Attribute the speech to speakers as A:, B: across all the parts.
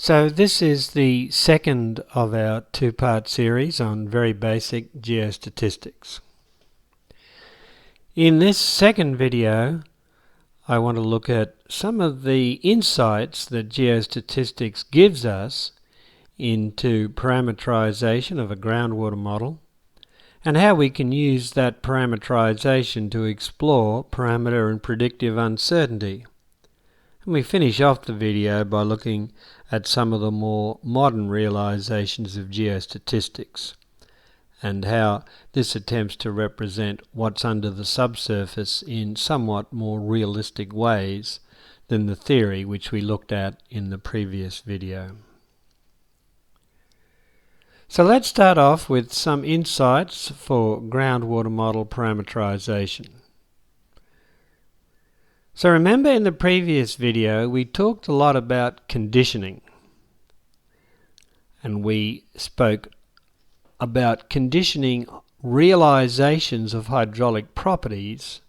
A: So this is the second of our two-part series on very basic geostatistics. In this second video, I want to look at some of the insights that geostatistics gives us into parameterisation of a groundwater model and how we can use that parameterisation to explore parameter and predictive uncertainty. And we finish off the video by looking at some of the more modern realizations of geostatistics and how this attempts to represent what's under the subsurface in somewhat more realistic ways than the theory which we looked at in the previous video. So let's start off with some insights for groundwater model parameterization. So remember, in the previous video we talked a lot about conditioning, and we spoke about conditioning realizations of hydraulic properties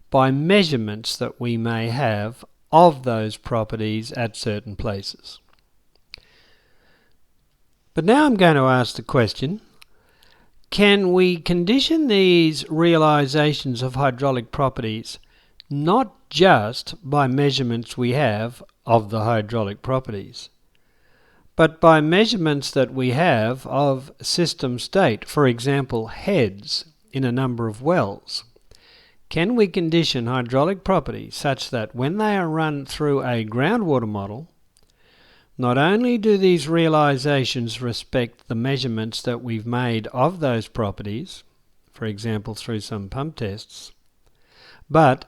A: by measurements that we may have of those properties at certain places. But now I'm going to ask the question, can we condition these realizations of hydraulic properties not just by measurements we have of the hydraulic properties, but by measurements that we have of system state, for example heads in a number of wells? Can we condition hydraulic properties such that when they are run through a groundwater model, not only do these realizations respect the measurements that we've made of those properties, for example through some pump tests, but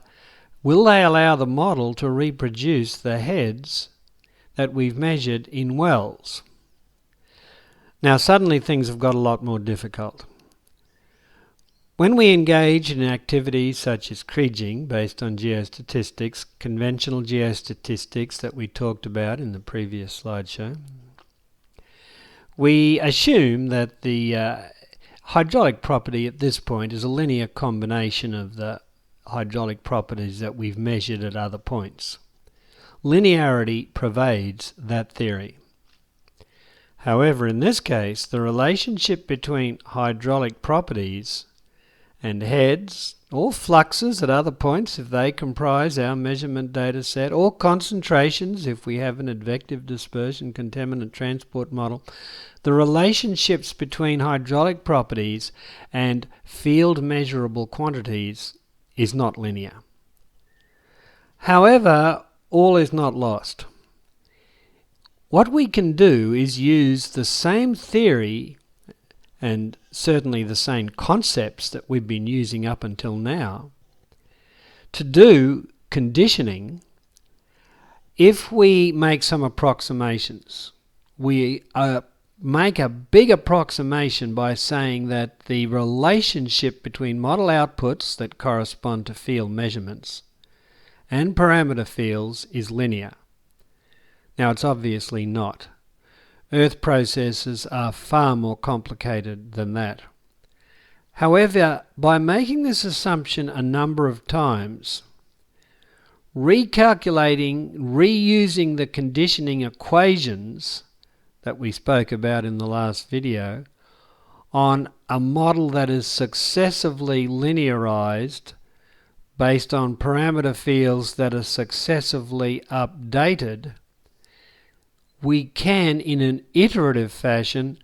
A: will they allow the model to reproduce the heads that we've measured in wells? Now suddenly things have got a lot more difficult. When we engage in activities such as kriging based on geostatistics, conventional geostatistics that we talked about in the previous slideshow, we assume that the hydraulic property at this point is a linear combination of the hydraulic properties that we've measured at other points. Linearity pervades that theory. However, in this case, the relationship between hydraulic properties and heads, or fluxes at other points if they comprise our measurement data set, or concentrations if we have an advective dispersion contaminant transport model, the relationships between hydraulic properties and field measurable quantities is not linear. However, all is not lost. What we can do is use the same theory and certainly the same concepts that we've been using up until now to do conditioning if we make some approximations. We make a big approximation by saying that the relationship between model outputs that correspond to field measurements and parameter fields is linear. Now it's obviously not. Earth processes are far more complicated than that. However, by making this assumption a number of times, recalculating, reusing the conditioning equations that we spoke about in the last video on a model that is successively linearized based on parameter fields that are successively updated, we can, in an iterative fashion,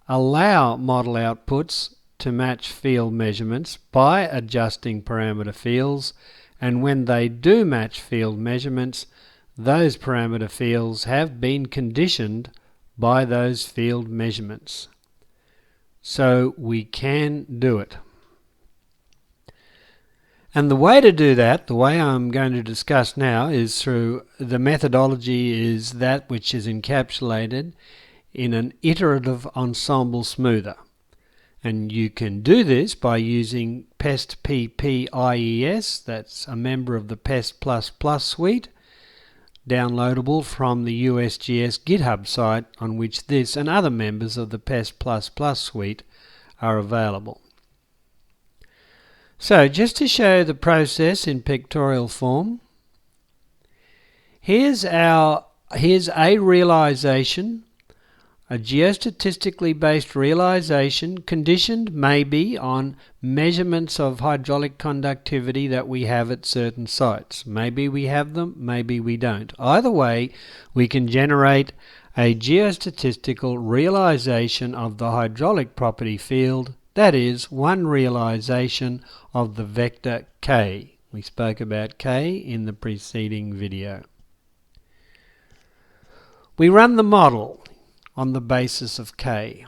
A: allow model outputs to match field measurements by adjusting parameter fields, and when they do match field measurements, those parameter fields have been conditioned by those field measurements. So we can do it. And the way to do that, the way I'm going to discuss now, is through the methodology is that which is encapsulated in an iterative ensemble smoother. And you can do this by using PEST PPIES, that's a member of the PEST++ suite, downloadable from the USGS GitHub site on which this and other members of the PEST++ suite are available. So just to show the process in pictorial form, here's our here's a realization, a geostatistically based realization conditioned maybe on measurements of hydraulic conductivity that we have at certain sites. Maybe we have them, maybe we don't. Either way, we can generate a geostatistical realization of the hydraulic property field, that is, one realization of the vector K. We spoke about K in the preceding video. We run the model on the basis of K.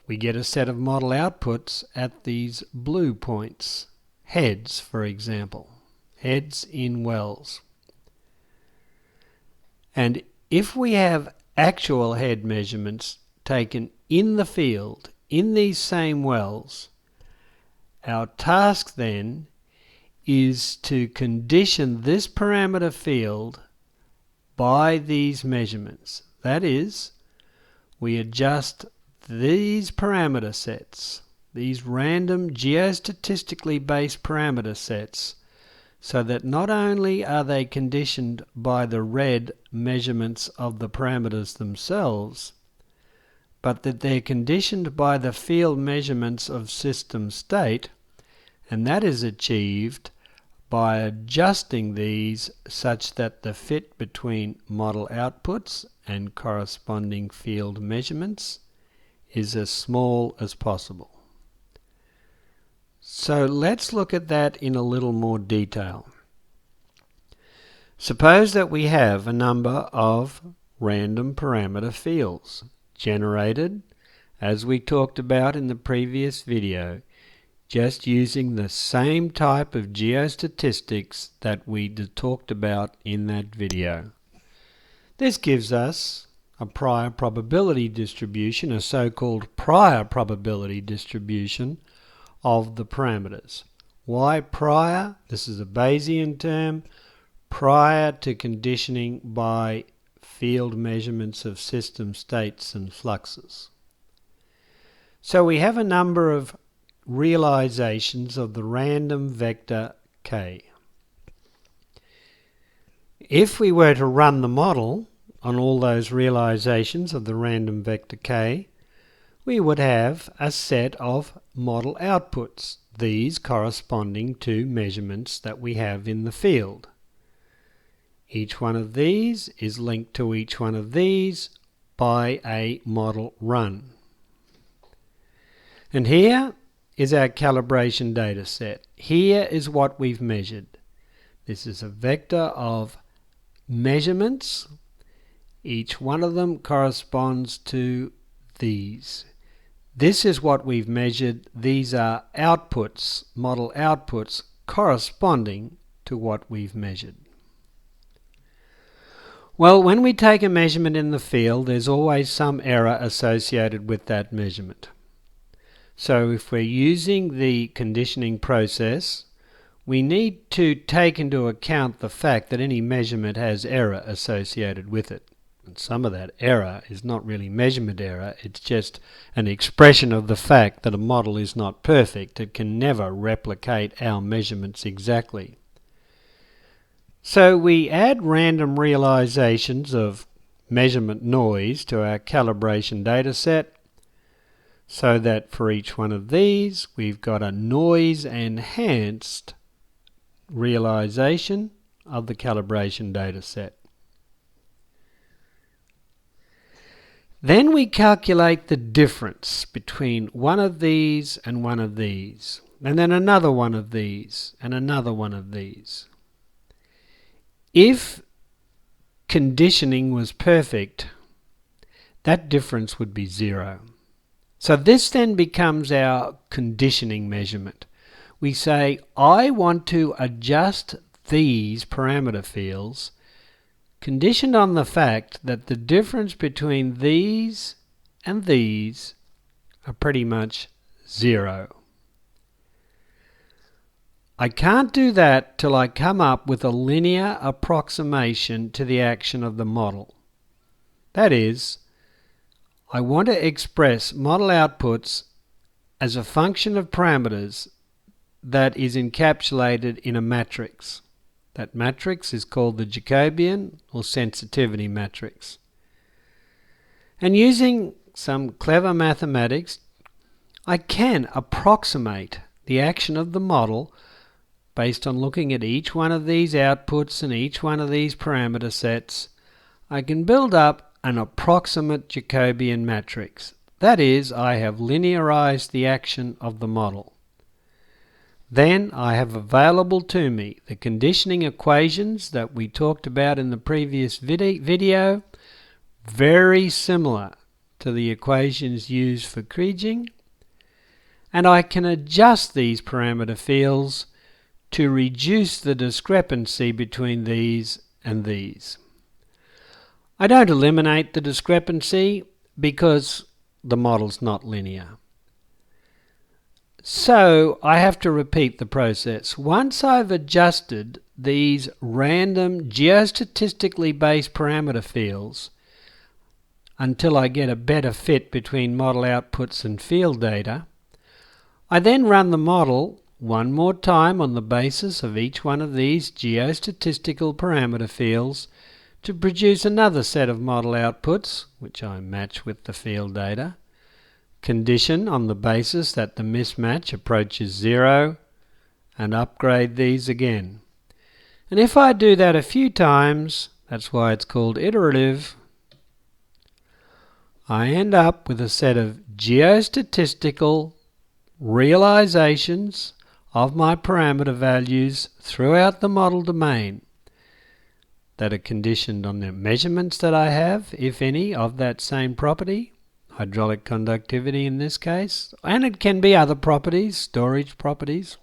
A: We get a set of model outputs at these blue points, heads for example, heads in wells. And if we have actual head measurements taken in the field, in these same wells, our task then is to condition this parameter field by these measurements. That is, we adjust these parameter sets, these random geostatistically based parameter sets, so that not only are they conditioned by the red measurements of the parameters themselves, but that they're conditioned by the field measurements of system state, and that is achieved by adjusting these such that the fit between model outputs and corresponding field measurements is as small as possible. So let's look at that in a little more detail. Suppose that we have a number of random parameter fields generated, as we talked about in the previous video, just using the same type of geostatistics that we talked about in that video. This gives us a prior probability distribution, a so-called prior probability distribution of the parameters. Why prior? This is a Bayesian term, prior to conditioning by field measurements of system states and fluxes. So we have a number of realizations of the random vector K. If we were to run the model on all those realizations of the random vector K, we would have a set of model outputs, these corresponding to measurements that we have in the field. Each one of these is linked to each one of these by a model run. And here is our calibration data set. Here is what we've measured. This is a vector of measurements. Each one of them corresponds to these. This is what we've measured. These are outputs, model outputs, corresponding to what we've measured. Well, when we take a measurement in the field, there's always some error associated with that measurement. So if we're using the conditioning process, we need to take into account the fact that any measurement has error associated with it. And some of that error is not really measurement error, it's just an expression of the fact that a model is not perfect. It can never replicate our measurements exactly. So we add random realizations of measurement noise to our calibration data set, so that for each one of these we've got a noise enhanced realization of the calibration data set. Then we calculate the difference between one of these and one of these, and then another one of these and another one of these. If conditioning was perfect, that difference would be zero. So this then becomes our conditioning measurement. We say, I want to adjust these parameter fields conditioned on the fact that the difference between these and these are pretty much zero. I can't do that till I come up with a linear approximation to the action of the model. That is, I want to express model outputs as a function of parameters that is encapsulated in a matrix. That matrix is called the Jacobian or sensitivity matrix. And using some clever mathematics, I can approximate the action of the model based on looking at each one of these outputs and each one of these parameter sets. I can build up an approximate Jacobian matrix. That is, I have linearized the action of the model. Then I have available to me the conditioning equations that we talked about in the previous video, very similar to the equations used for kriging, and I can adjust these parameter fields to reduce the discrepancy between these and these. I don't eliminate the discrepancy because the model's not linear. So I have to repeat the process. Once I've adjusted these random geostatistically based parameter fields until I get a better fit between model outputs and field data, I then run the model one more time on the basis of each one of these geostatistical parameter fields to produce another set of model outputs, which I match with the field data, condition on the basis that the mismatch approaches 0, and upgrade these again. And if I do that a few times, that's why it's called iterative, I end up with a set of geostatistical realizations of my parameter values throughout the model domain that are conditioned on the measurements that I have, if any, of that same property, hydraulic conductivity in this case, and it can be other properties, storage properties.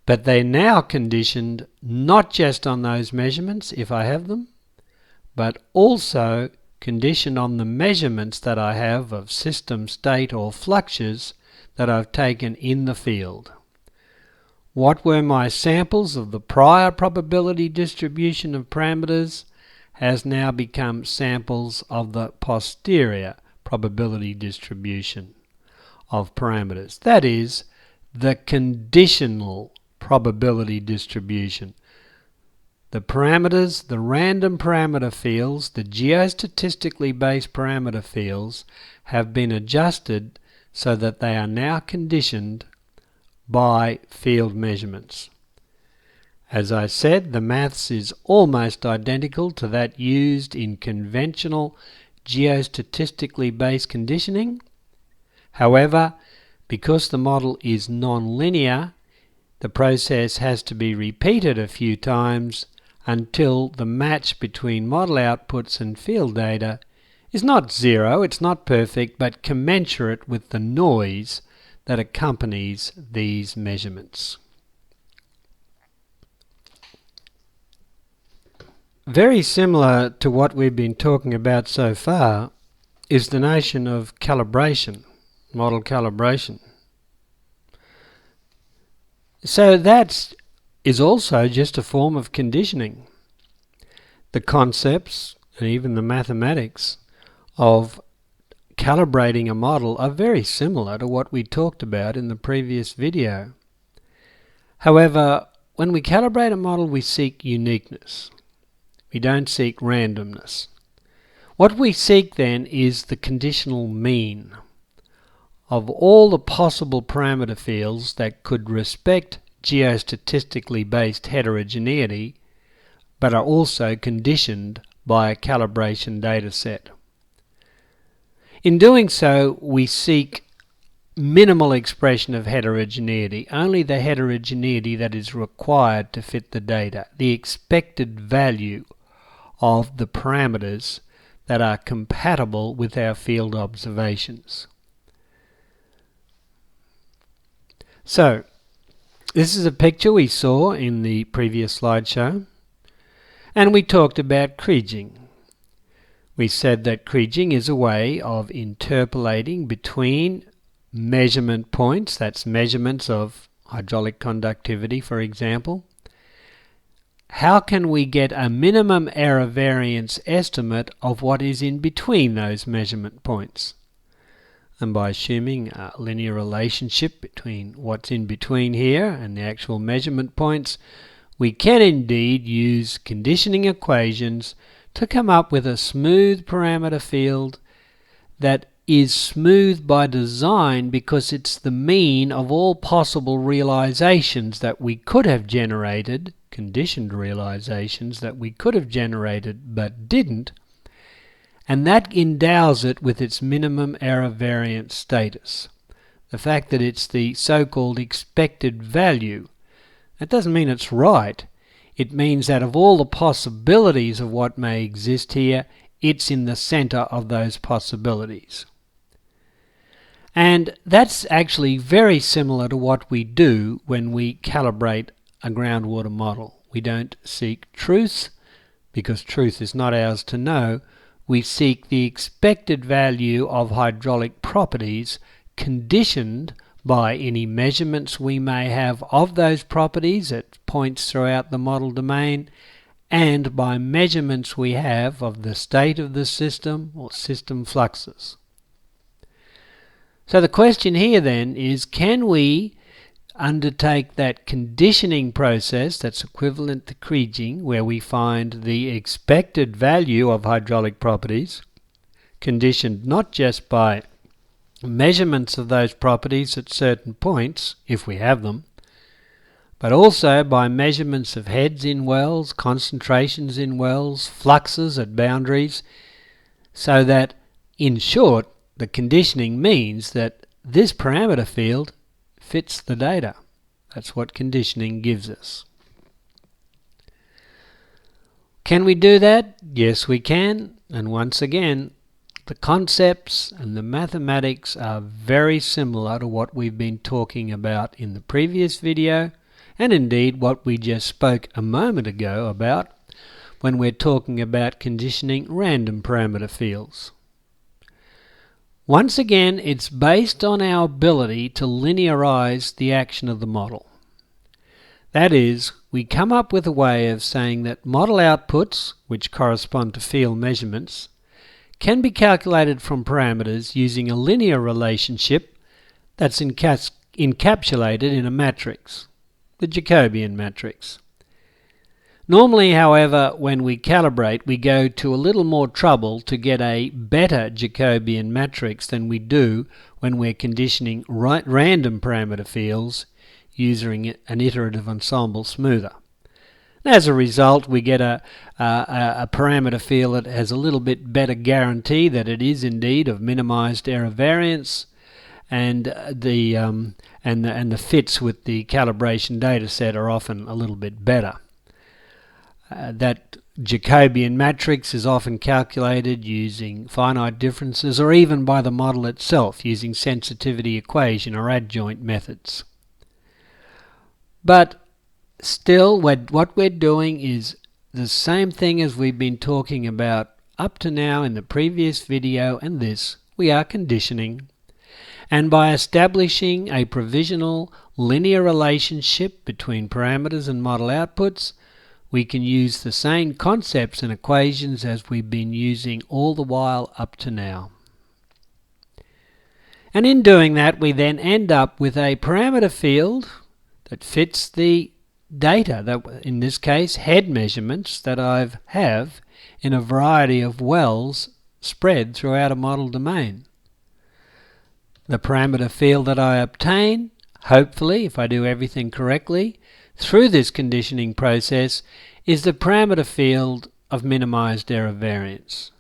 A: But they're now conditioned not just on those measurements, if I have them, but also conditioned on the measurements that I have of system state or fluxes that I've taken in the field. What were my samples of the prior probability distribution of parameters has now become samples of the posterior probability distribution of parameters. That is, the conditional probability distribution. The parameters, the random parameter fields, the geostatistically based parameter fields have been adjusted so that they are now conditioned by field measurements. As I said, the maths is almost identical to that used in conventional geostatistically based conditioning. However, because the model is non-linear, the process has to be repeated a few times until the match between model outputs and field data is not 0, it's not perfect, but commensurate with the noise that accompanies these measurements. Very similar to what we've been talking about so far is the notion of calibration, model calibration. So that is also just a form of conditioning. The concepts and even the mathematics of calibrating a model are very similar to what we talked about in the previous video. However, when we calibrate a model, we seek uniqueness. We don't seek randomness. What we seek then is the conditional mean of all the possible parameter fields that could respect geostatistically based heterogeneity but are also conditioned by a calibration data set. In doing so, we seek minimal expression of heterogeneity, only the heterogeneity that is required to fit the data, the expected value of the parameters that are compatible with our field observations. So, this is a picture we saw in the previous slideshow, and we talked about kriging. We said that kriging is a way of interpolating between measurement points, that's measurements of hydraulic conductivity, for example. How can we get a minimum error variance estimate of what is in between those measurement points? And by assuming a linear relationship between what's in between here and the actual measurement points, we can indeed use conditioning equations to come up with a smooth parameter field that is smooth by design because it's the mean of all possible realizations that we could have generated, conditioned realizations that we could have generated but didn't, and that endows it with its minimum error variance status. The fact that it's the so-called expected value, that doesn't mean it's right. It means that of all the possibilities of what may exist here, it's in the center of those possibilities. And that's actually very similar to what we do when we calibrate a groundwater model. We don't seek truth, because truth is not ours to know. We seek the expected value of hydraulic properties conditioned by any measurements we may have of those properties at points throughout the model domain, and by measurements we have of the state of the system or system fluxes. So the question here then is, can we undertake that conditioning process that's equivalent to kriging, where we find the expected value of hydraulic properties, conditioned not just by measurements of those properties at certain points, if we have them, but also by measurements of heads in wells, concentrations in wells, fluxes at boundaries, so that, in short, the conditioning means that this parameter field fits the data. That's what conditioning gives us. Can we do that? Yes, we can. And once again, the concepts and the mathematics are very similar to what we've been talking about in the previous video, and indeed what we just spoke a moment ago about when we're talking about conditioning random parameter fields. Once again, it's based on our ability to linearize the action of the model. That is, we come up with a way of saying that model outputs, which correspond to field measurements, can be calculated from parameters using a linear relationship that's encapsulated in a matrix, the Jacobian matrix. Normally, however, when we calibrate, we go to a little more trouble to get a better Jacobian matrix than we do when we're conditioning random parameter fields using an iterative ensemble smoother. As a result, we get a parameter field that has a little bit better guarantee that it is indeed of minimized error variance, and the fits with the calibration data set are often a little bit better. That Jacobian matrix is often calculated using finite differences, or even by the model itself using sensitivity equation or adjoint methods. But still, what we're doing is the same thing as we've been talking about up to now in the previous video and this. We are conditioning. And by establishing a provisional linear relationship between parameters and model outputs, we can use the same concepts and equations as we've been using all the while up to now. And in doing that, we then end up with a parameter field that fits the data, that in this case head measurements that I have in a variety of wells spread throughout a model domain. The parameter field that I obtain, hopefully, if I do everything correctly, through this conditioning process, is the parameter field of minimized error variance.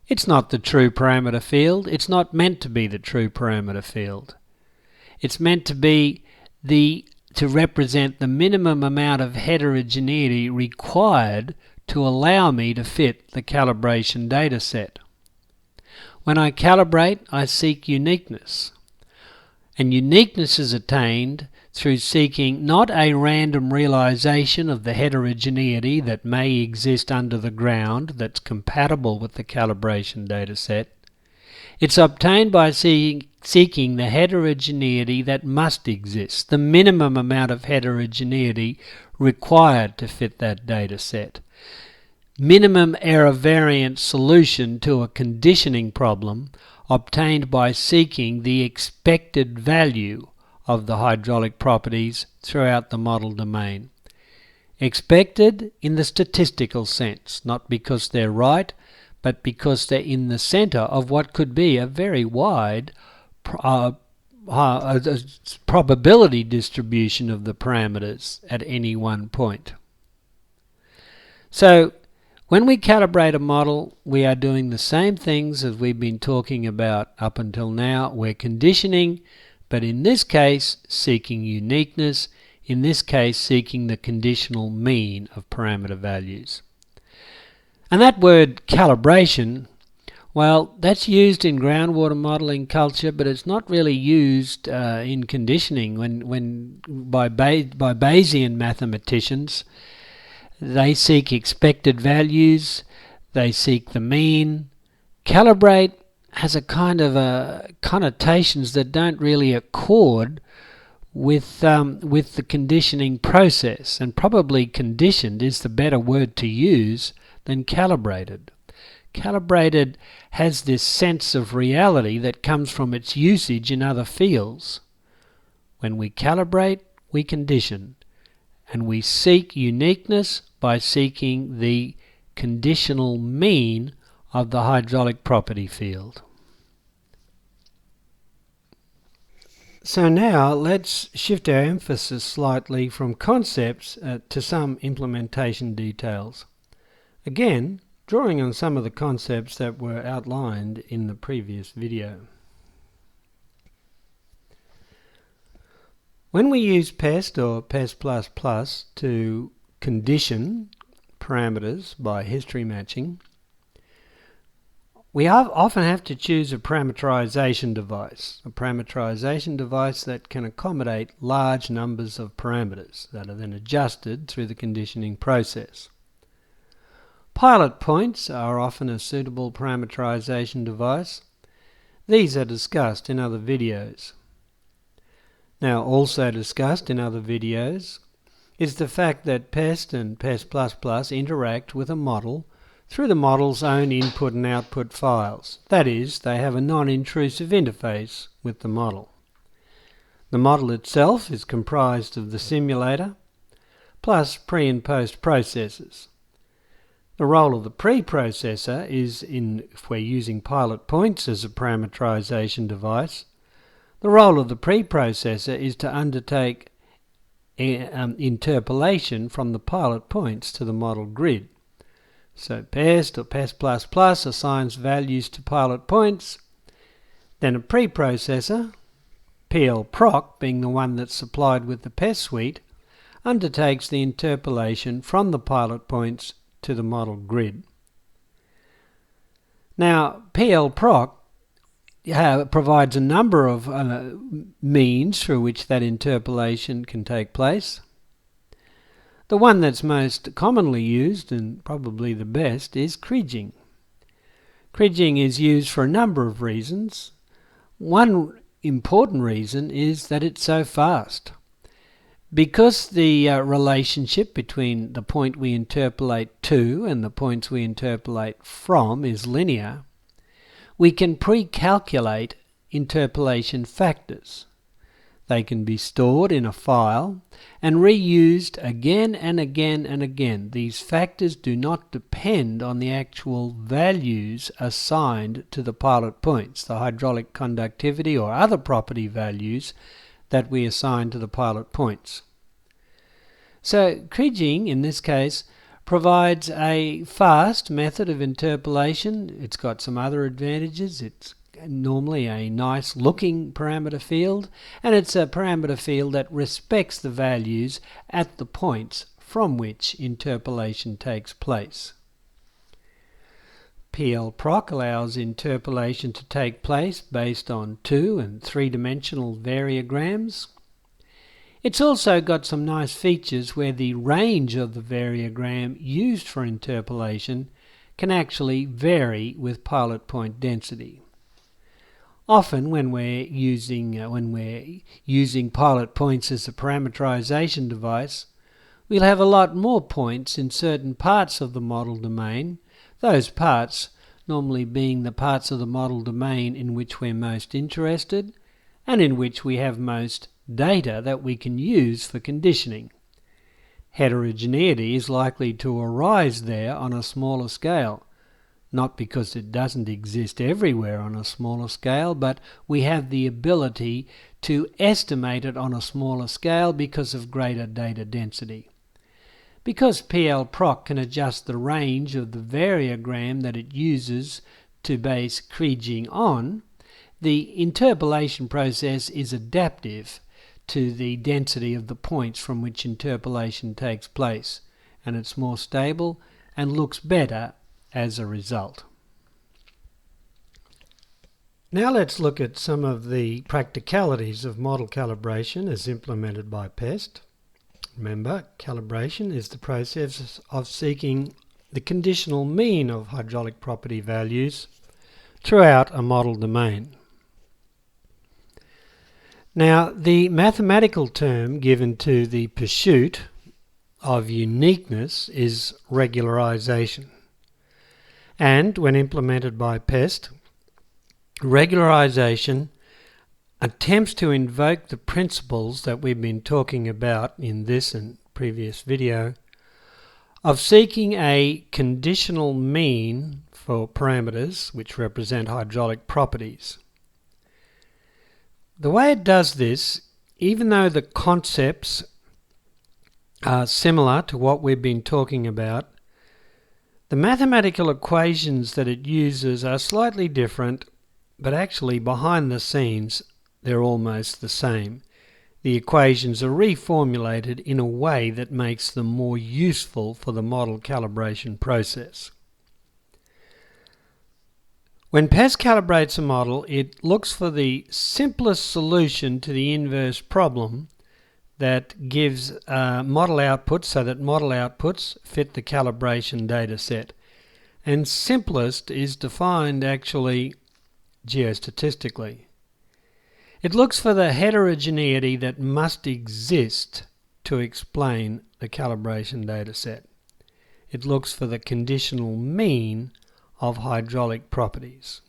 A: It's not the true parameter field. It's not meant to be the true parameter field. It's meant to be to represent the minimum amount of heterogeneity required to allow me to fit the calibration data set. When I calibrate, I seek uniqueness. And uniqueness is attained through seeking not a random realization of the heterogeneity that may exist under the ground that's compatible with the calibration data set. It's obtained by seeking the heterogeneity that must exist, the minimum amount of heterogeneity required to fit that data set. Minimum error variance solution to a conditioning problem obtained by seeking the expected value of the hydraulic properties throughout the model domain. Expected in the statistical sense, not because they're right, but because they're in the centre of what could be a very wide probability distribution of the parameters at any one point. So when we calibrate a model, we are doing the same things as we've been talking about up until now. We're conditioning, but in this case seeking uniqueness, in this case seeking the conditional mean of parameter values. And that word calibration, well, that's used in groundwater modelling culture, but it's not really used in conditioning. When by Bayesian mathematicians, they seek expected values, they seek the mean. Calibrate has a kind of connotations that don't really accord with the conditioning process, and probably conditioned is the better word to use than calibrated. Calibrated has this sense of reality that comes from its usage in other fields. When we calibrate, we condition, and we seek uniqueness by seeking the conditional mean of the hydraulic property field. So now let's shift our emphasis slightly from concepts to some implementation details. Again, drawing on some of the concepts that were outlined in the previous video. When we use PEST or PEST++ to condition parameters by history matching, we often have to choose a parameterisation device that can accommodate large numbers of parameters that are then adjusted through the conditioning process. Pilot points are often a suitable parameterisation device. These are discussed in other videos. Now, also discussed in other videos is the fact that PEST and PEST++ interact with a model through the model's own input and output files. That is, they have a non-intrusive interface with the model. The model itself is comprised of the simulator plus pre- and post-processors. The role of the preprocessor is, if we're using pilot points as a parameterisation device, the role of the preprocessor is to undertake interpolation from the pilot points to the model grid. So PEST or PEST++ assigns values to pilot points, then a preprocessor, PL-PROC being the one that's supplied with the PEST suite, undertakes the interpolation from the pilot points to the model grid. Now, PL-PROC provides a number of means through which that interpolation can take place. The one that's most commonly used, and probably the best, is kriging. Kriging is used for a number of reasons. One important reason is that it's so fast. Because the relationship between the point we interpolate to and the points we interpolate from is linear, we can pre-calculate interpolation factors. They can be stored in a file and reused again and again and again. These factors do not depend on the actual values assigned to the pilot points, the hydraulic conductivity or other property values that we assign to the pilot points. So kriging, in this case, provides a fast method of interpolation. It's got some other advantages. It's normally a nice looking parameter field, and it's a parameter field that respects the values at the points from which interpolation takes place. PL-PROC allows interpolation to take place based on 2- and 3-dimensional variograms. It's also got some nice features where the range of the variogram used for interpolation can actually vary with pilot point density. Often when we're using pilot points as a parameterization device, we'll have a lot more points in certain parts of the model domain, those parts normally being the parts of the model domain in which we're most interested and in which we have most data that we can use for conditioning. heterogeneity is likely to arise there on a smaller scale. Not because it doesn't exist everywhere on a smaller scale, but we have the ability to estimate it on a smaller scale because of greater data density. Because PL-PROC can adjust the range of the variogram that it uses to base kriging on, the interpolation process is adaptive to the density of the points from which interpolation takes place, and it's more stable and looks better as a result. Now let's look at some of the practicalities of model calibration as implemented by PEST. Remember, calibration is the process of seeking the conditional mean of hydraulic property values throughout a model domain. Now, the mathematical term given to the pursuit of uniqueness is regularization. And when implemented by PEST, regularization attempts to invoke the principles that we've been talking about in this and previous video of seeking a conditional mean for parameters which represent hydraulic properties. The way it does this, even though the concepts are similar to what we've been talking about, the mathematical equations that it uses are slightly different, but actually behind the scenes they're almost the same. The equations are reformulated in a way that makes them more useful for the model calibration process. When PEST calibrates a model, it looks for the simplest solution to the inverse problem that gives model outputs so that model outputs fit the calibration data set. And simplest is defined actually geostatistically. It looks for the heterogeneity that must exist to explain the calibration data set. It looks for the conditional mean of hydraulic properties.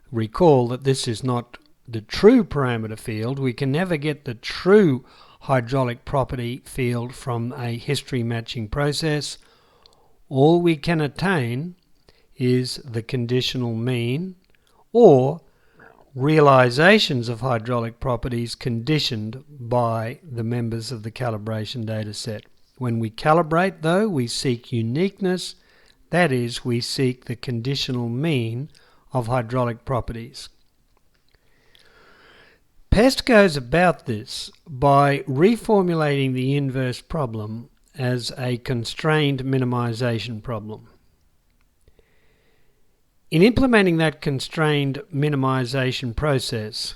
A: Recall that this is not the true parameter field. We can never get the true hydraulic property field from a history matching process. All we can attain is the conditional mean or realizations of hydraulic properties conditioned by the members of the calibration data set. When we calibrate, though, we seek uniqueness. That is, we seek the conditional mean of hydraulic properties. PEST goes about this by reformulating the inverse problem as a constrained minimization problem. In implementing that constrained minimization process,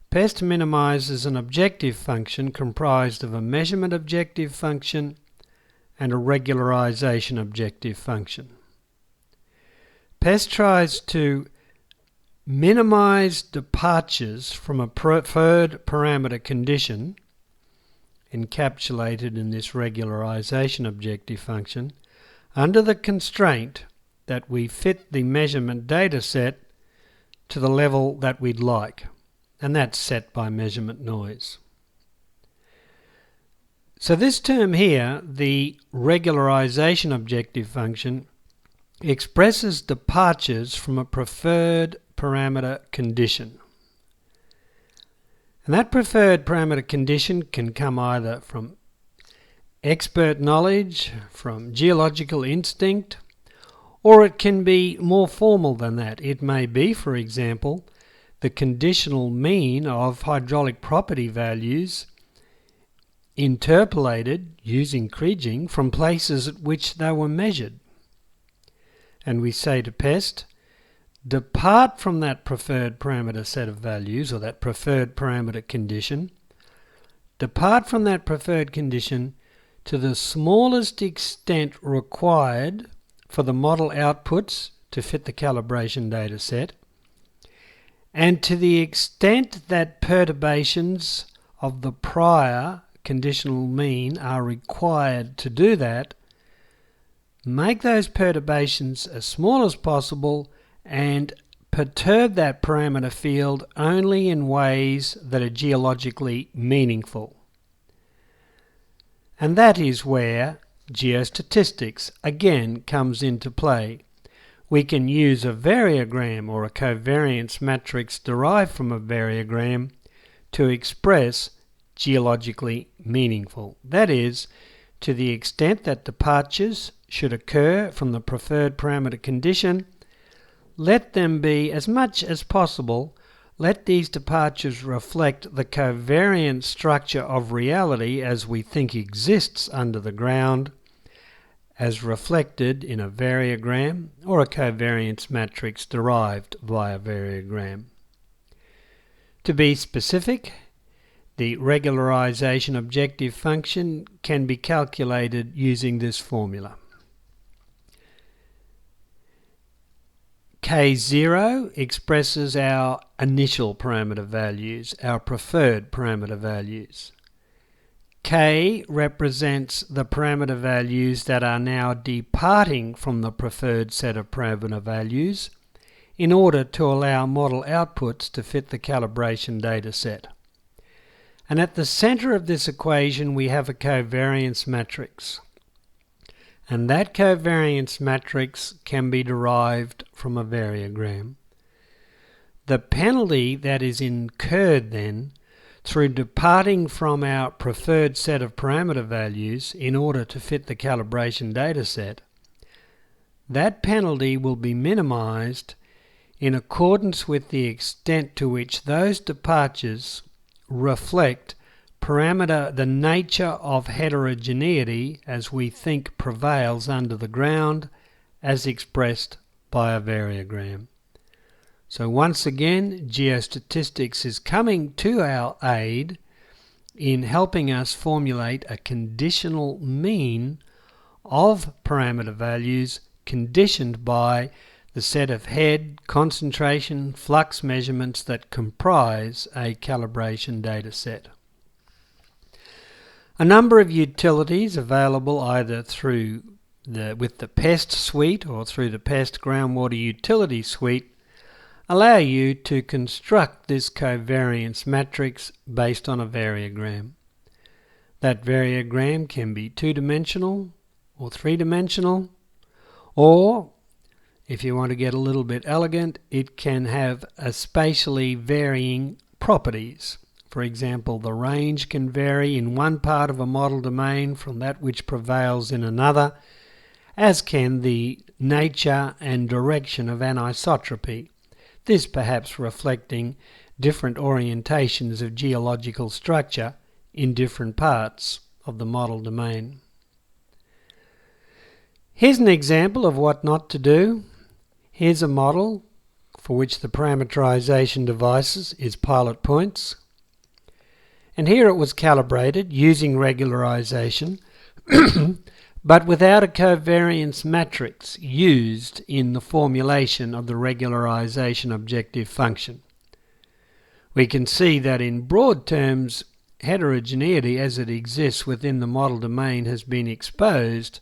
A: PEST minimizes an objective function comprised of a measurement objective function and a regularization objective function. PEST tries to minimize departures from a preferred parameter condition encapsulated in this regularization objective function under the constraint that we fit the measurement data set to the level that we'd like, and that's set by measurement noise. So this term here, the regularization objective function, expresses departures from a preferred parameter condition. And that preferred parameter condition can come either from expert knowledge, from geological instinct, or it can be more formal than that. It may be, for example, the conditional mean of hydraulic property values interpolated using kriging from places at which they were measured. And we say to PEST, depart from that preferred parameter set of values, or that preferred parameter condition. Depart from that preferred condition to the smallest extent required for the model outputs to fit the calibration data set, and to the extent that perturbations of the prior conditional mean are required to do that, make those perturbations as small as possible and perturb that parameter field only in ways that are geologically meaningful. And that is where geostatistics again comes into play. We can use a variogram or a covariance matrix derived from a variogram to express geologically meaningful. That is, to the extent that departures should occur from the preferred parameter condition, let them be, as much as possible, let these departures reflect the covariance structure of reality as we think exists under the ground, as reflected in a variogram or a covariance matrix derived via variogram. To be specific, the regularization objective function can be calculated using this formula. K0 expresses our initial parameter values, our preferred parameter values. K represents the parameter values that are now departing from the preferred set of parameter values in order to allow model outputs to fit the calibration data set. And at the center of this equation we have a covariance matrix. And that covariance matrix can be derived from a variogram. The penalty that is incurred then through departing from our preferred set of parameter values in order to fit the calibration data set, that penalty will be minimized in accordance with the extent to which those departures reflect the nature of heterogeneity as we think prevails under the ground as expressed by a variogram. So once again, geostatistics is coming to our aid in helping us formulate a conditional mean of parameter values conditioned by the set of head, concentration, flux measurements that comprise a calibration data set. A number of utilities available either through with the PEST suite or through the PEST groundwater utility suite allow you to construct this covariance matrix based on a variogram. That variogram can be two-dimensional or three-dimensional, or if you want to get a little bit elegant, it can have a spatially varying properties. For example, the range can vary in one part of a model domain from that which prevails in another, as can the nature and direction of anisotropy, this perhaps reflecting different orientations of geological structure in different parts of the model domain. Here's an example of what not to do. Here's a model for which the parameterization devices is pilot points. And here it was calibrated using regularization, but without a covariance matrix used in the formulation of the regularization objective function. We can see that in broad terms, heterogeneity as it exists within the model domain has been exposed,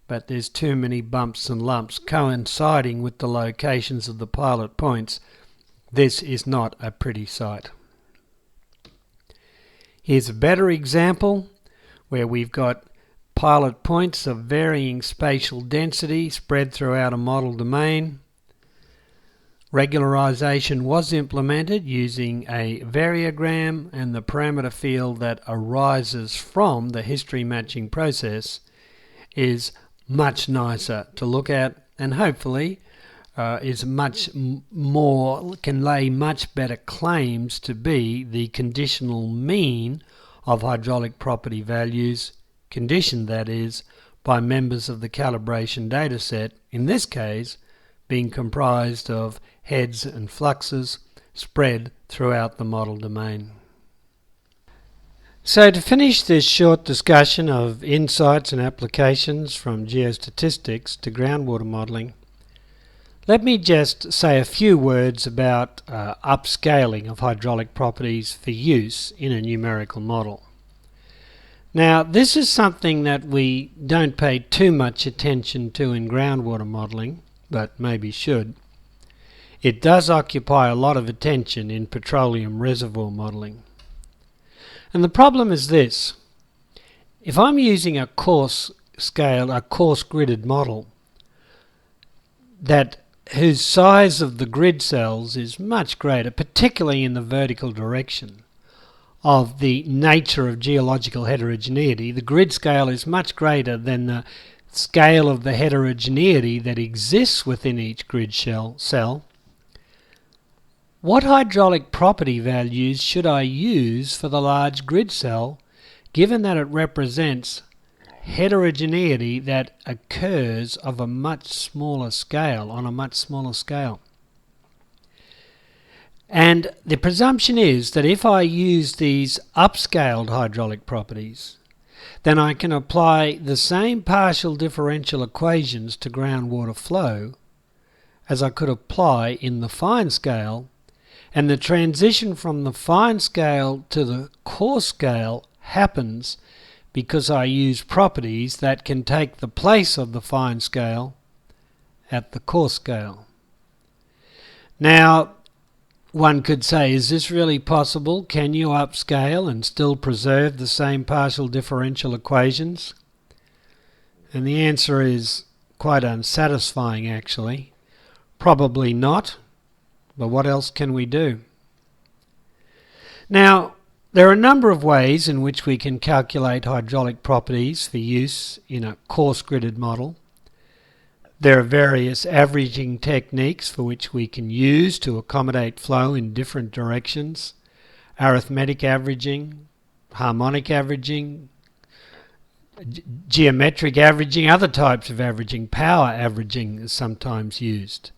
A: but there's too many bumps and lumps coinciding with the locations of the pilot points. This is not a pretty sight. Here's a better example where we've got pilot points of varying spatial density spread throughout a model domain. Regularization was implemented using a variogram, and the parameter field that arises from the history matching process is much nicer to look at, and hopefully is much more, can lay much better claims to be the conditional mean of hydraulic property values, conditioned that is by members of the calibration data set, in this case being comprised of heads and fluxes spread throughout the model domain. So to finish this short discussion of insights and applications from geostatistics to groundwater modelling, let me just say a few words about upscaling of hydraulic properties for use in a numerical model. Now, this is something that we don't pay too much attention to in groundwater modelling, but maybe should. It does occupy a lot of attention in petroleum reservoir modelling. And the problem is this. If I'm using a coarse gridded model whose size of the grid cells is much greater, particularly in the vertical direction of the nature of geological heterogeneity, the grid scale is much greater than the scale of the heterogeneity that exists within each grid cell. What hydraulic property values should I use for the large grid cell, given that it represents heterogeneity that occurs of a much smaller scale, on a much smaller scale? And the presumption is that if I use these upscaled hydraulic properties, then I can apply the same partial differential equations to groundwater flow as I could apply in the fine scale, and the transition from the fine scale to the coarse scale happens because I use properties that can take the place of the fine scale at the coarse scale. Now, one could say, is this really possible? Can you upscale and still preserve the same partial differential equations? And the answer is quite unsatisfying, actually. Probably not, but what else can we do? Now, there are a number of ways in which we can calculate hydraulic properties for use in a coarse gridded model. There are various averaging techniques for which we can use to accommodate flow in different directions. Arithmetic averaging, harmonic averaging, geometric averaging, other types of averaging, power averaging is sometimes used.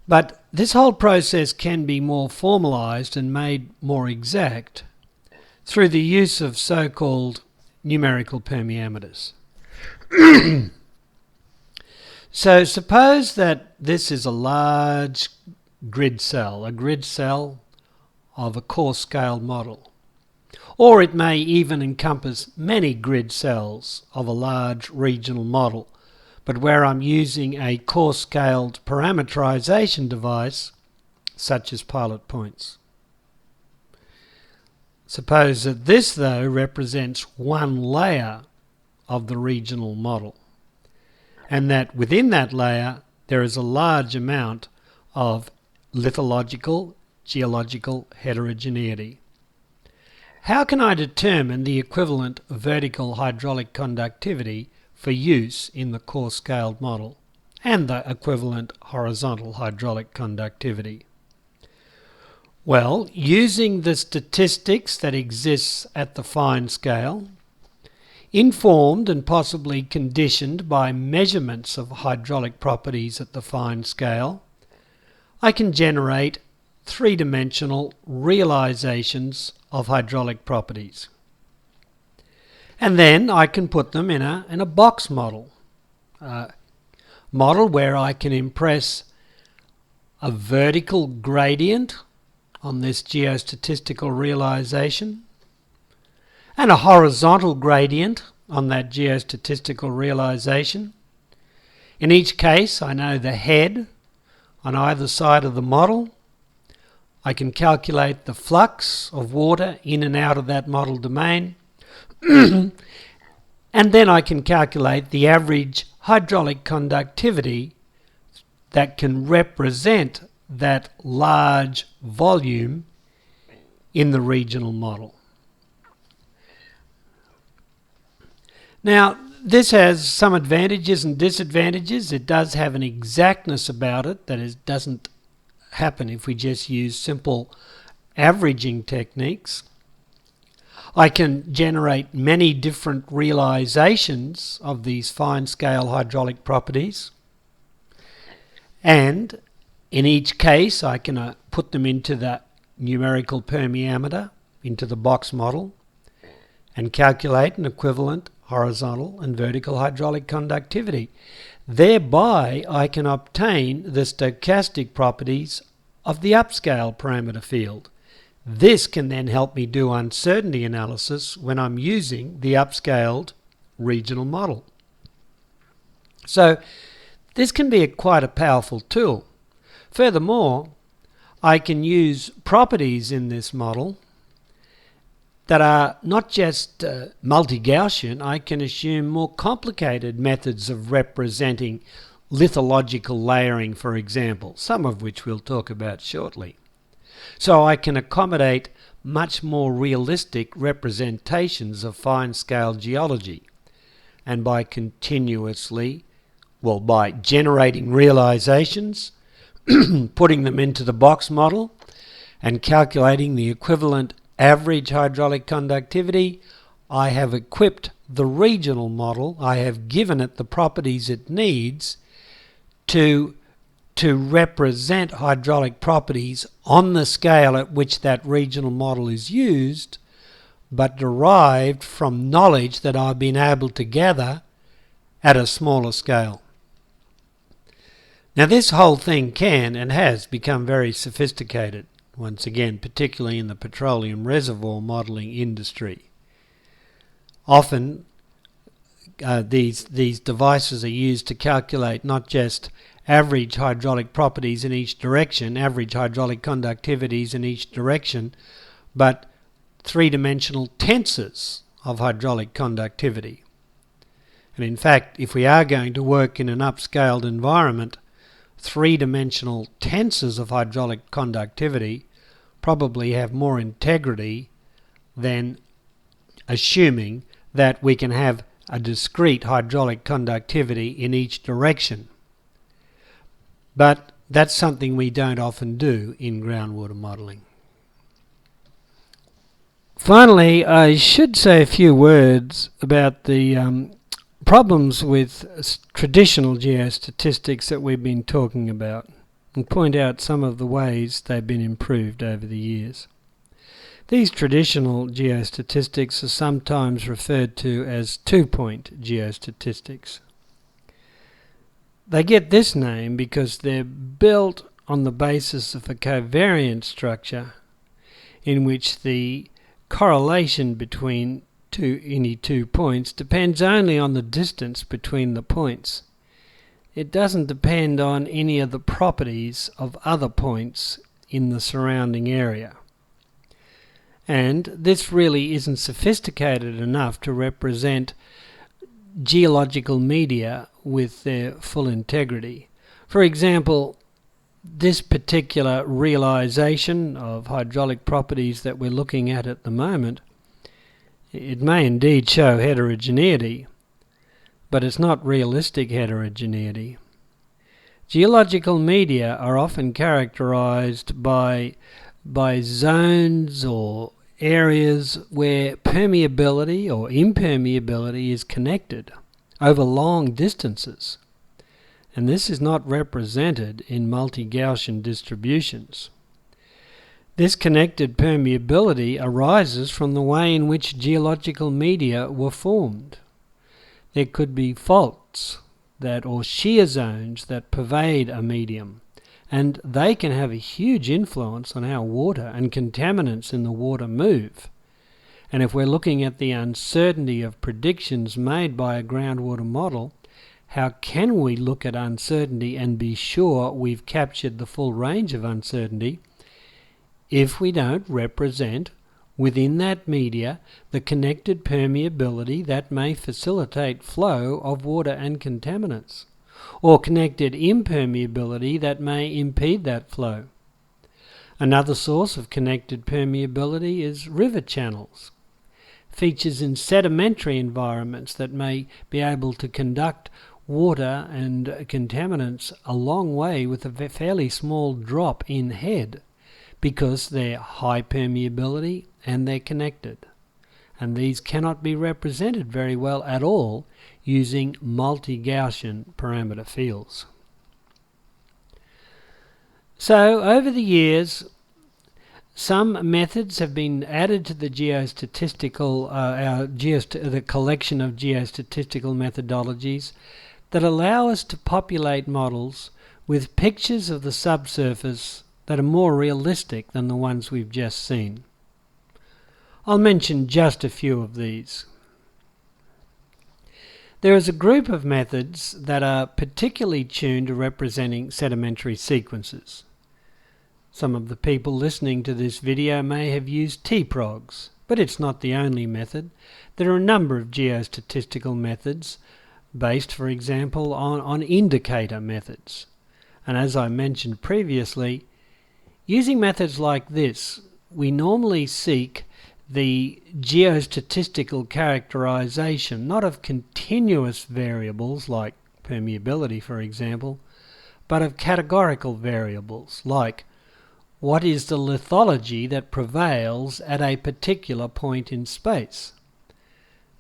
A: But this whole process can be more formalized and made more exact through the use of so-called numerical permeameters. So suppose that this is a large grid cell of a coarse scale model. Or it may even encompass many grid cells of a large regional model, but where I'm using a coarse scaled parameterisation device such as pilot points. Suppose that this, though, represents one layer of the regional model, and that within that layer there is a large amount of lithological, geological heterogeneity. How can I determine the equivalent vertical hydraulic conductivity for use in the coarse-scaled model, and the equivalent horizontal hydraulic conductivity? Well, using the statistics that exists at the fine scale, informed and possibly conditioned by measurements of hydraulic properties at the fine scale, I can generate three-dimensional realizations of hydraulic properties. And then I can put them in a box model, model where I can impress a vertical gradient on this geostatistical realization, and a horizontal gradient on that geostatistical realization. In each case, I know the head on either side of the model. I can calculate the flux of water in and out of that model domain. And then I can calculate the average hydraulic conductivity that can represent that large volume in the regional model. Now, this has some advantages and disadvantages. It does have an exactness about it that doesn't happen if we just use simple averaging techniques. I can generate many different realizations of these fine-scale hydraulic properties, and in each case I can put them into the numerical permeameter, into the box model, and calculate an equivalent horizontal and vertical hydraulic conductivity. Thereby I can obtain the stochastic properties of the upscale parameter field. This can then help me do uncertainty analysis when I'm using the upscaled regional model. So this can be quite a powerful tool. Furthermore, I can use properties in this model that are not just multi-Gaussian. I can assume more complicated methods of representing lithological layering, for example, some of which we'll talk about shortly. So I can accommodate much more realistic representations of fine-scale geology, and by generating realizations, putting them into the box model, and calculating the equivalent average hydraulic conductivity, I have equipped the regional model, I have given it the properties it needs to represent hydraulic properties on the scale at which that regional model is used, but derived from knowledge that I've been able to gather at a smaller scale. Now, this whole thing can and has become very sophisticated, once again, particularly in the petroleum reservoir modelling industry. Often, these devices are used to calculate not just average hydraulic properties in each direction, average hydraulic conductivities in each direction, but three-dimensional tensors of hydraulic conductivity. And in fact, if we are going to work in an upscaled environment, three-dimensional tensors of hydraulic conductivity probably have more integrity than assuming that we can have a discrete hydraulic conductivity in each direction. But that's something we don't often do in groundwater modelling. Finally, I should say a few words about the problems with traditional geostatistics that we've been talking about, and point out some of the ways they've been improved over the years. These traditional geostatistics are sometimes referred to as two-point geostatistics. They get this name because they're built on the basis of a covariance structure in which the correlation between any 2 points depends only on the distance between the points. It doesn't depend on any of the properties of other points in the surrounding area. And this really isn't sophisticated enough to represent geological media with their full integrity. For example, this particular realization of hydraulic properties that we're looking at the moment, it may indeed show heterogeneity, but it's not realistic heterogeneity. Geological media are often characterized by zones or areas where permeability or impermeability is connected over long distances, and this is not represented in multi-Gaussian distributions. This connected permeability arises from the way in which geological media were formed. There could be faults or shear zones that pervade a medium, and they can have a huge influence on how water and contaminants in the water move. And if we're looking at the uncertainty of predictions made by a groundwater model, how can we look at uncertainty and be sure we've captured the full range of uncertainty if we don't represent within that media the connected permeability that may facilitate flow of water and contaminants, or connected impermeability that may impede that flow? Another source of connected permeability is river channels, features in sedimentary environments that may be able to conduct water and contaminants a long way with a fairly small drop in head, because they're high permeability and they're connected. And these cannot be represented very well at all using multi-Gaussian parameter fields. So over the years, some methods have been added to the geostatistical, the collection of geostatistical methodologies that allow us to populate models with pictures of the subsurface that are more realistic than the ones we've just seen. I'll mention just a few of these. There is a group of methods that are particularly tuned to representing sedimentary sequences. Some of the people listening to this video may have used T-progs, but it's not the only method. There are a number of geostatistical methods based, for example, on indicator methods. And as I mentioned previously, using methods like this, we normally seek the geostatistical characterization, not of continuous variables like permeability, for example, but of categorical variables like what is the lithology that prevails at a particular point in space.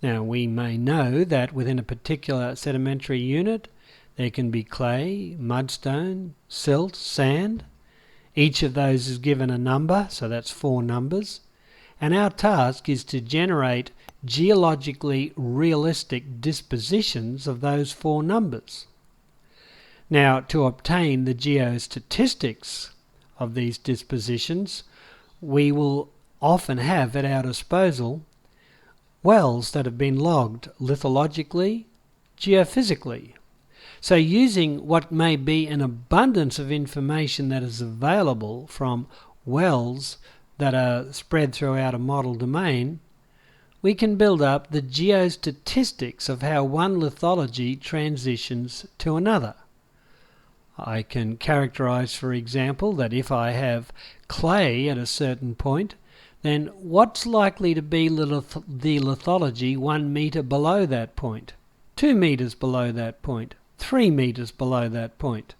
A: Now, we may know that within a particular sedimentary unit there can be clay, mudstone, silt, sand. Each of those is given a number, so that's 4 numbers. And our task is to generate geologically realistic dispositions of those 4 numbers. Now, to obtain the geostatistics of these dispositions, we will often have at our disposal wells that have been logged lithologically, geophysically. So using what may be an abundance of information that is available from wells that are spread throughout a model domain, we can build up the geostatistics of how one lithology transitions to another. I can characterize, for example, that if I have clay at a certain point, then what's likely to be the lithology 1 metre below that point, 2 metres below that point, 3 metres below that point.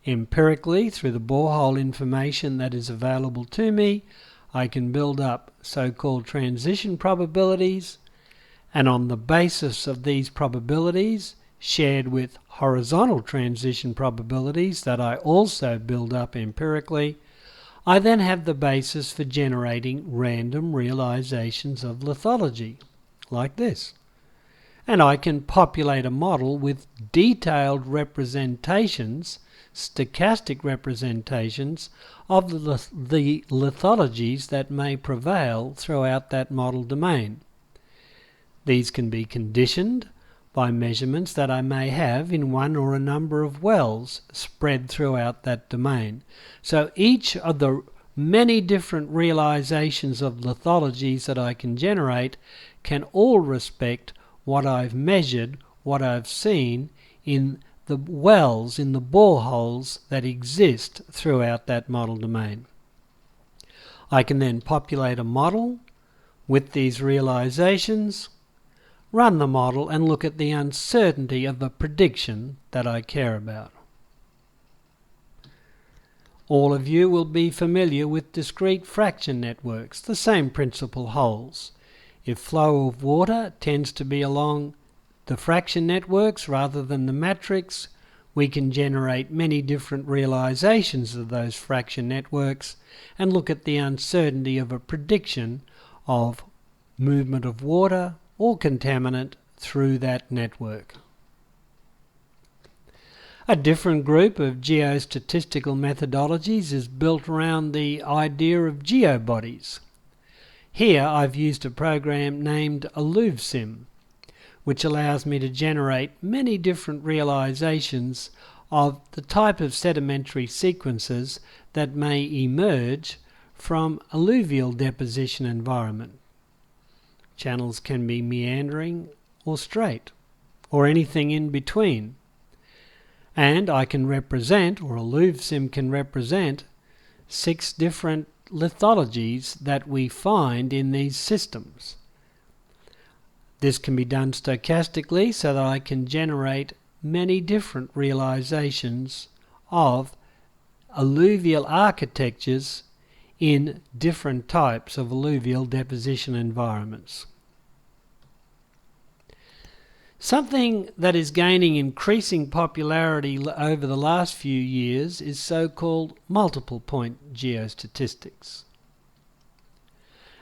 A: Empirically, through the borehole information that is available to me, I can build up so-called transition probabilities, and on the basis of these probabilities, shared with horizontal transition probabilities that I also build up empirically, I then have the basis for generating random realizations of lithology, like this. And I can populate a model with detailed representations, stochastic representations, of the lithologies that may prevail throughout that model domain. These can be conditioned by measurements that I may have in one or a number of wells spread throughout that domain. So each of the many different realizations of lithologies that I can generate can all respect what I've measured, what I've seen in the wells, in the boreholes that exist throughout that model domain. I can then populate a model with these realizations, run the model and look at the uncertainty of a prediction that I care about. All of you will be familiar with discrete fraction networks. The same principle holds. If flow of water tends to be along the fraction networks rather than the matrix, we can generate many different realizations of those fraction networks and look at the uncertainty of a prediction of movement of water or contaminant through that network. A different group of geostatistical methodologies is built around the idea of geobodies. Here I've used a program named AlluveSim, which allows me to generate many different realizations of the type of sedimentary sequences that may emerge from alluvial deposition environment. Channels can be meandering or straight, or anything in between. And I can represent, or AlluveSim can represent, 6 different lithologies that we find in these systems. This can be done stochastically so that I can generate many different realizations of alluvial architectures in different types of alluvial deposition environments. Something that is gaining increasing popularity over the last few years is so-called multiple point geostatistics.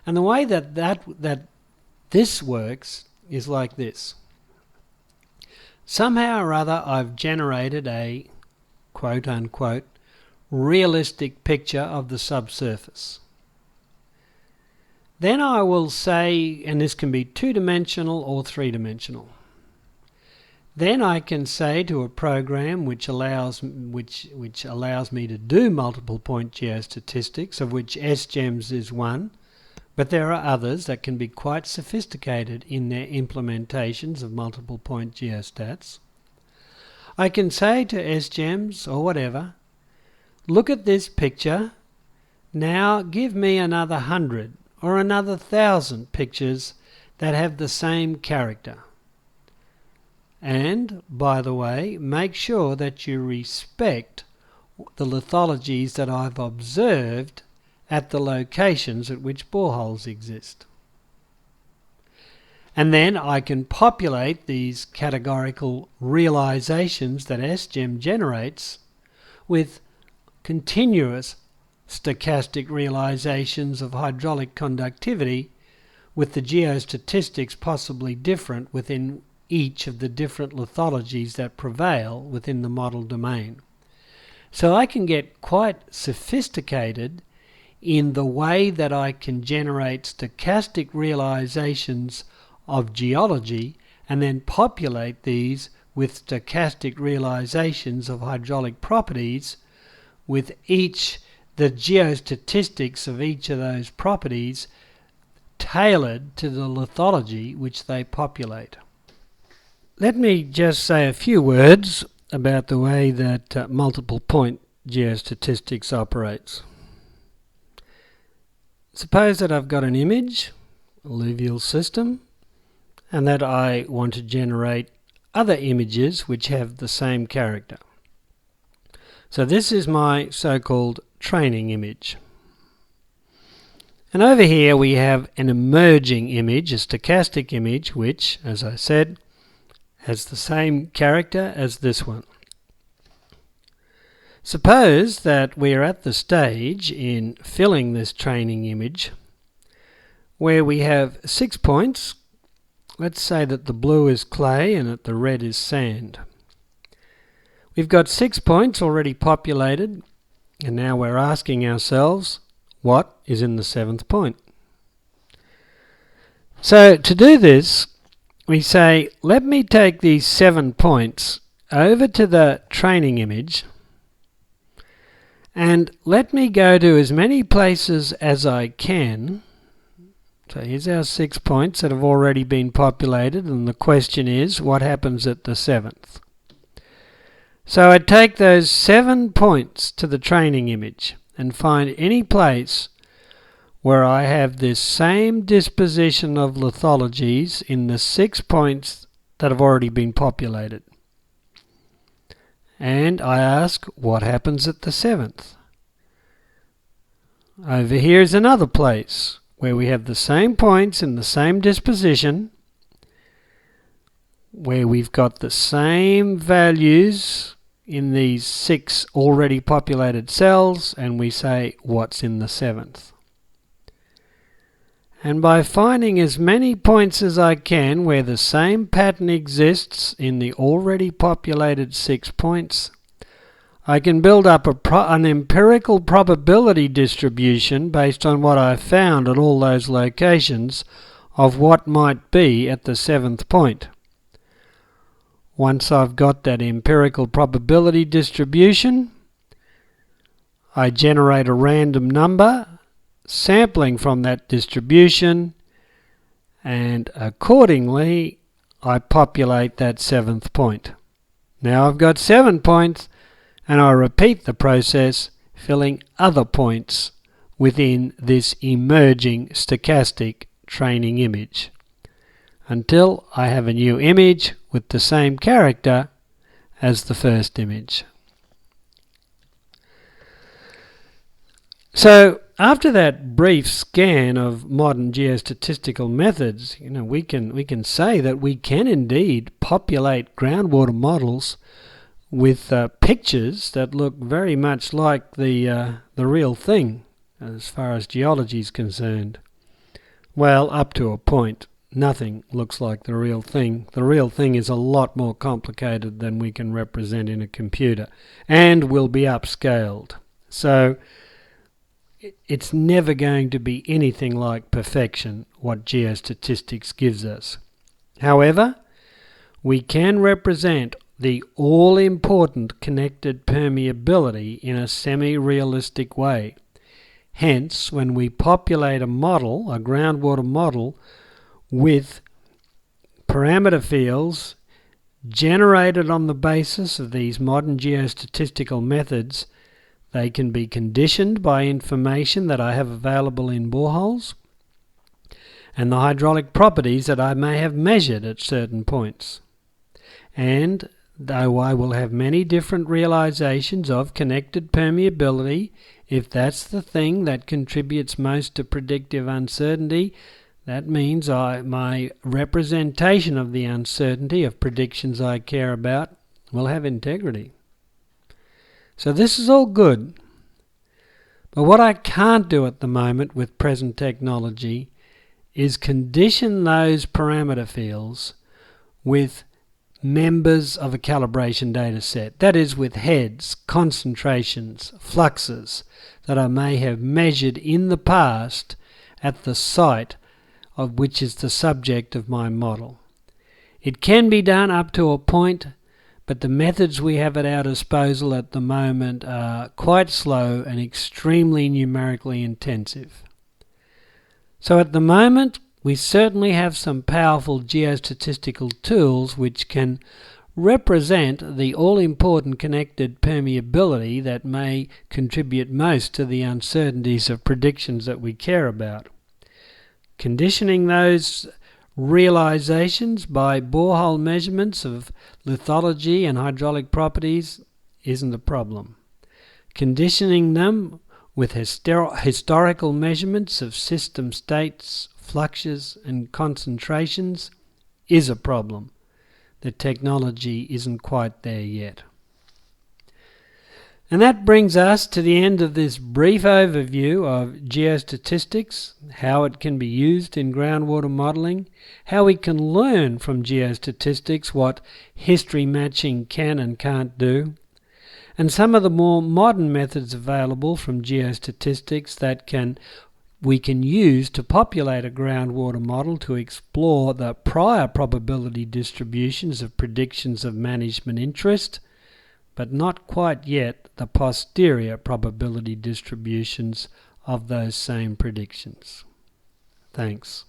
A: And the way that this works is like this. Somehow or other I've generated a quote-unquote realistic picture of the subsurface. Then I will say, and this can be 2-dimensional or 3-dimensional. Then I can say to a program which allows me to do multiple point geostatistics, of which SGEMS is one, But there are others that can be quite sophisticated in their implementations of multiple point geostats. I can say to SGEMs or whatever, look at this picture, now give me another 100 or another 1,000 pictures that have the same character. And, by the way, make sure that you respect the lithologies that I've observed at the locations at which boreholes exist. And then I can populate these categorical realizations that SGEM generates with continuous stochastic realizations of hydraulic conductivity, with the geostatistics possibly different within each of the different lithologies that prevail within the model domain. So I can get quite sophisticated in the way that I can generate stochastic realizations of geology and then populate these with stochastic realizations of hydraulic properties, with the geostatistics of each of those properties tailored to the lithology which they populate. Let me just say a few words about the way that multiple point geostatistics operates. Suppose that I've got an image, alluvial system, and that I want to generate other images which have the same character. So this is my so-called training image. And over here we have an emerging image, a stochastic image, which, as I said, has the same character as this one. Suppose that we are at the stage in filling this training image where we have 6 points. Let's say that the blue is clay and that the red is sand. We've got 6 points already populated, and now we're asking ourselves, what is in the 7th point? So to do this, we say, let me take these 7 points over to the training image and let me go to as many places as I can. So here's our 6 points that have already been populated, and the question is, what happens at the 7th? So I take those 7 points to the training image and find any place where I have this same disposition of lithologies in the 6 points that have already been populated. And I ask, what happens at the 7th? Over here is another place where we have the same points in the same disposition, where we've got the same values in these 6 already populated cells, and we say, what's in the 7th? And by finding as many points as I can where the same pattern exists in the already populated 6 points, I can build up an empirical probability distribution based on what I found at all those locations of what might be at the 7th point. Once I've got that empirical probability distribution, I generate a random number sampling from that distribution, and accordingly I populate that 7th point. Now I've got 7 points, and I repeat the process, filling other points within this emerging stochastic training image until I have a new image with the same character as the first image. So after that brief scan of modern geostatistical methods, we can say that we can indeed populate groundwater models with pictures that look very much like the real thing as far as geology is concerned. Well, up to a point. Nothing looks like the real thing. The real thing is a lot more complicated than we can represent in a computer and will be upscaled. So it's never going to be anything like perfection, what geostatistics gives us. However, we can represent the all-important connected permeability in a semi-realistic way. Hence, when we populate a model, a groundwater model, with parameter fields generated on the basis of these modern geostatistical methods, they can be conditioned by information that I have available in boreholes and the hydraulic properties that I may have measured at certain points. And though I will have many different realizations of connected permeability, if that's the thing that contributes most to predictive uncertainty, that means my representation of the uncertainty of predictions I care about will have integrity. So this is all good. But what I can't do at the moment with present technology is condition those parameter fields with members of a calibration data set. That is, with heads, concentrations, fluxes that I may have measured in the past at the site of which is the subject of my model. It can be done up to a point, but the methods we have at our disposal at the moment are quite slow and extremely numerically intensive. So at the moment, we certainly have some powerful geostatistical tools which can represent the all-important connected permeability that may contribute most to the uncertainties of predictions that we care about. Conditioning those realizations by borehole measurements of lithology and hydraulic properties isn't a problem. Conditioning them with historical measurements of system states, fluxes and concentrations is a problem. The technology isn't quite there yet. And that brings us to the end of this brief overview of geostatistics, how it can be used in groundwater modelling, how we can learn from geostatistics what history matching can and can't do, and some of the more modern methods available from geostatistics that we can use to populate a groundwater model to explore the prior probability distributions of predictions of management interest, but not quite yet the posterior probability distributions of those same predictions. Thanks.